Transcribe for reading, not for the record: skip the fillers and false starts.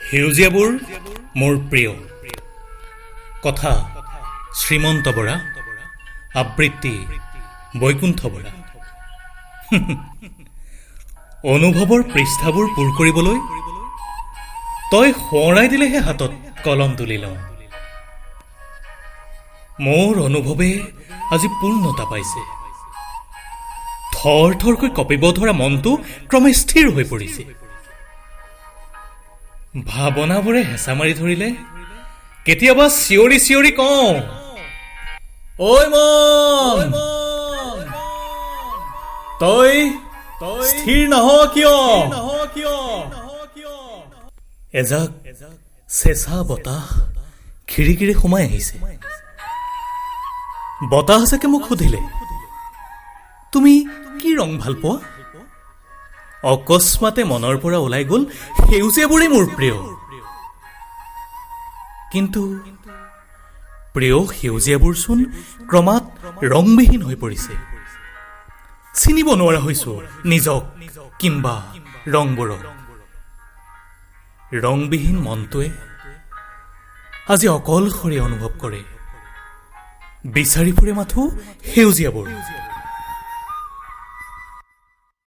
সেউজীয়াবোৰ মোৰ প্ৰিয়। কথা শ্ৰীমন্ত বৰা, আবৃত্তি বৈকুণ্ঠ বৰা। অনুভৱৰ পৃষ্ঠাবোৰ পূৰ কৰিবলৈ তই সোঁৱৰাই দিলেহে হাতত কলম তুলি লওঁ। মোৰ অনুভৱে আজি পূৰ্ণতা পাইছে। থৰ থৰকৈ কঁপিব ধৰা মনটো ক্ৰমে স্থিৰ হৈ পৰিছে। ভাৱনাবোৰে হেঁচা মাৰি ধৰিলে কেতিয়াবা চিঞৰি চিঞৰি কওঁ, ঐ মন, তই স্থিৰ নহ কিয়? এজাক চেঁচা বতাহ খিৰিকিৰে সোমাই আহিছে। বতাহ চাকে মোক সুধিলে, তুমি কি ৰং ভাল পোৱা? অকস্মাতে মনৰ পৰা ওলাই গ'ল সেউজীয়াবোৰেই মোৰ প্ৰিয়। কিন্তু প্ৰিয় সেউজীয়াবোৰ চোন ক্ৰমাৎ ৰংবিহীন হৈ পৰিছে। চিনিব নোৱাৰা হৈছো নিজক কিম্বা ৰংবোৰক। ৰংবিহীন মনটোৱে আজি অকলশৰে অনুভৱ কৰে। বিচাৰি ফুৰে মাথো সেউজীয়াবোৰ।